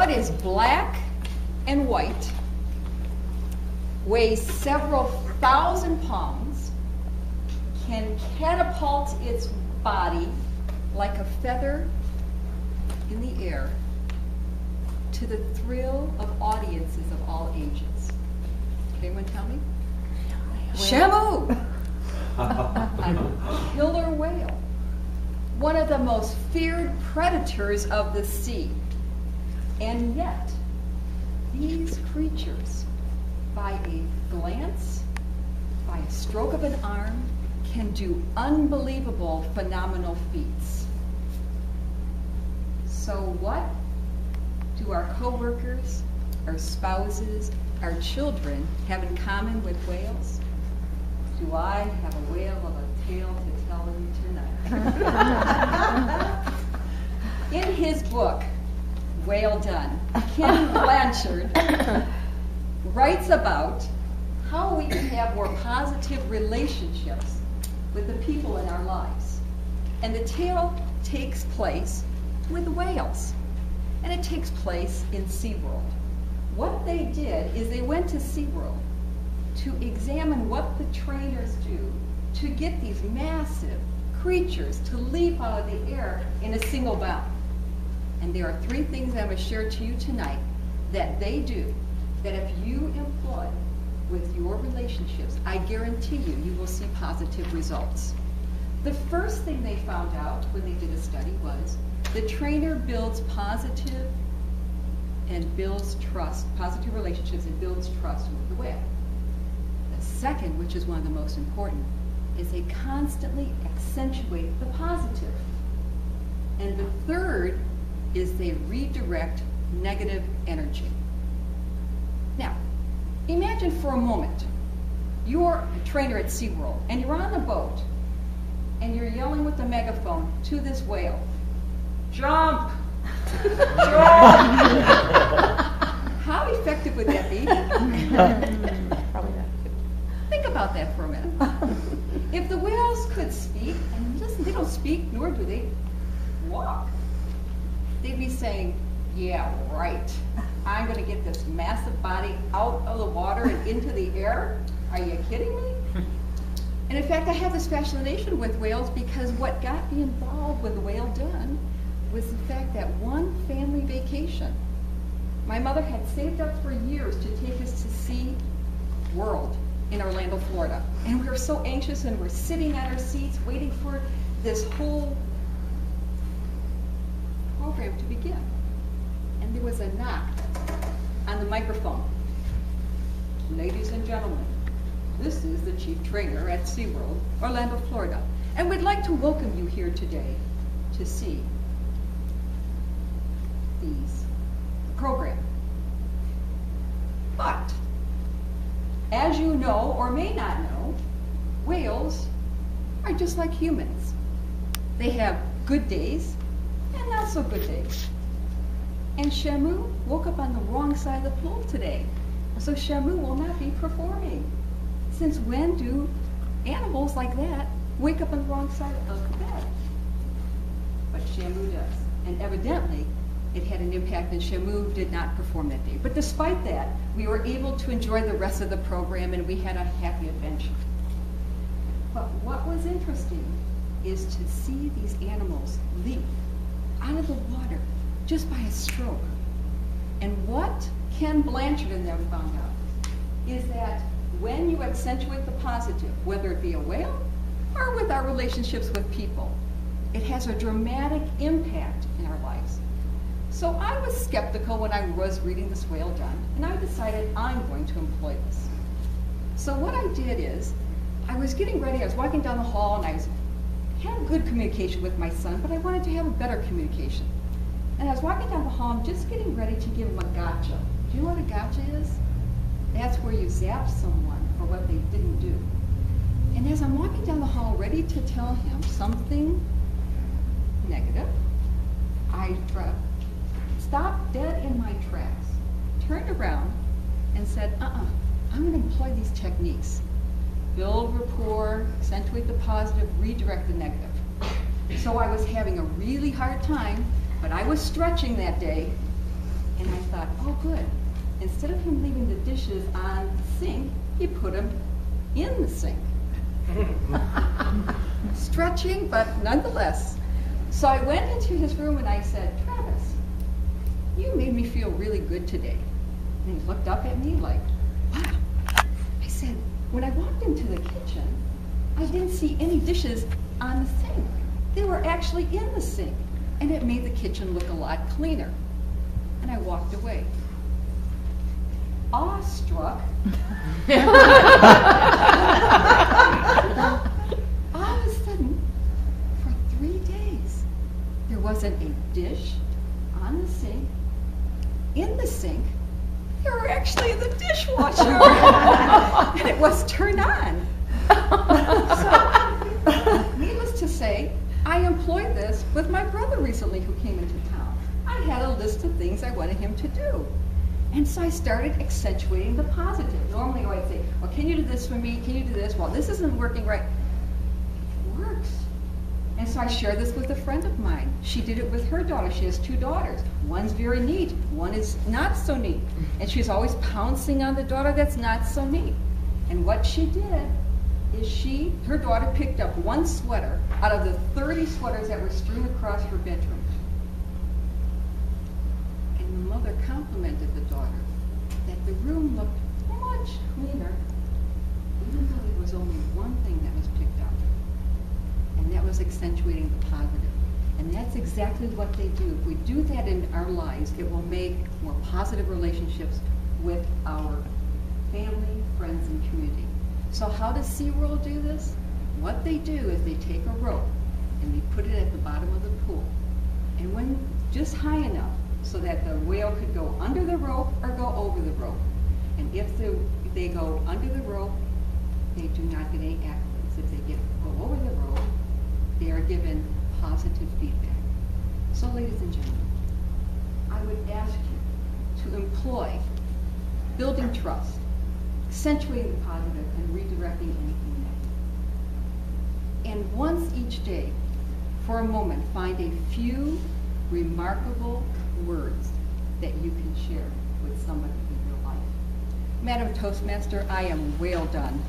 what is black and white, weighs several thousand pounds, can catapult its body like a feather in the air to the thrill of audiences of all ages. Can anyone tell me? Shamu! A killer whale. One of the most feared predators of the sea. And yet, these creatures, by a glance, by a stroke of an arm, can do unbelievable, phenomenal feats. So what do our coworkers, our spouses, our children have in common with whales? Do I have a whale of a tale to tell you tonight? In his book, Whale Done, Ken Blanchard writes about how we can have more positive relationships with the people in our lives. And the tale takes place with whales. And it takes place in SeaWorld. What they did is they went to SeaWorld to examine what the trainers do to get these massive creatures to leap out of the air in a single bound. And there are 3 things I'm going to share to you tonight that they do, that if you employ with your relationships, I guarantee you, you will see positive results. The first thing they found out when they did a study was the trainer builds positive relationships and builds trust with the whale. The second, which is one of the most important, is they constantly accentuate the positive. And the third is they redirect negative energy. Now, imagine for a moment, you're a trainer at SeaWorld, and you're on the boat, and you're yelling with the megaphone to this whale, "Jump! Jump!" How effective would that be? Probably not. Think about that for a minute. If the whales could speak, and listen, they don't speak, nor do they walk, they'd be saying, "Yeah, right. I'm going to get this massive body out of the water and into the air. Are you kidding me?" And in fact, I have this fascination with whales because what got me involved with Whale Done was the fact that one family vacation, my mother had saved up for years to take us to Sea World in Orlando, Florida. And we were so anxious, and we're sitting on our seats waiting for this whole program to begin. And there was a knock on the microphone. "Ladies and gentlemen, this is the chief trainer at SeaWorld, Orlando, Florida. And we'd like to welcome you here today to see the program. But, as you know or may not know, whales are just like humans. They have good days and not so good days. And Shamu woke up on the wrong side of the pool today, so Shamu will not be performing. Since when do animals like that wake up on the wrong side of the bed? But Shamu does, and evidently it had an impact, and Shamu did not perform that day. But despite that, we were able to enjoy the rest of the program, and we had a happy adventure. But what was interesting is to see these animals leap out of the water just by a stroke. And what Ken Blanchard and them found out is that when you accentuate the positive, whether it be a whale or with our relationships with people, it has a dramatic impact in our lives. So I was skeptical when I was reading this Whale Done, and I decided I'm going to employ this. So what I did is, I was getting ready, I was walking down the hall, and I had good communication with my son, but I wanted to have a better communication. And I was walking down the hall, I'm just getting ready to give him a gotcha. Do you know what a gotcha is? That's where you zap someone for what they didn't do. And as I'm walking down the hall, ready to tell him something negative, I stopped dead in my tracks, turned around, and said, I'm going to employ these techniques. Build rapport, accentuate the positive, redirect the negative. So I was having a really hard time, but I was stretching that day, And I thought, oh good. Instead of him leaving the dishes on the sink, he put them in the sink. Stretching, but nonetheless. So I went into his room and I said, Travis, you made me feel really good today. And he looked up at me like, wow. I said, when I walked into the kitchen, I didn't see any dishes on the sink. They were actually in the sink. And it made the kitchen look a lot cleaner. And I walked away. Awestruck. All of a sudden, for 3 days, there wasn't a dish on the sink. In the sink, they were actually in the dishwasher. And it was turned on. So, needless to say, I employed this with my brother recently who came into town. I had a list of things I wanted him to do. And so I started accentuating the positive. Normally I'd say, well, can you do this for me? Can you do this? Well, this isn't working right. It works. And so I shared this with a friend of mine. She did it with her daughter. She has 2 daughters. One's very neat. One is not so neat. And she's always pouncing on the daughter that's not so neat. And what she did is her daughter picked up 1 sweater out of the 30 sweaters that were strewn across her bedroom. And the mother complimented the daughter that the room looked much cleaner, even though there was only one thing that was picked up. And that was accentuating the positive. And that's exactly what they do. If we do that in our lives, it will make more positive relationships with our family, friends, and community. So how does SeaWorld do this? What they do is they take a rope and they put it at the bottom of the pool. And when just high enough so that the whale could go under the rope or go over the rope. And if they go under the rope, they do not get any accolades. If they go over the rope, they are given positive feedback. So ladies and gentlemen, I would ask you to employ building trust, accentuating the positive, and redirecting anything negative. And once each day, for a moment, find a few remarkable words that you can share with somebody in your life. Madam Toastmaster, I am well done.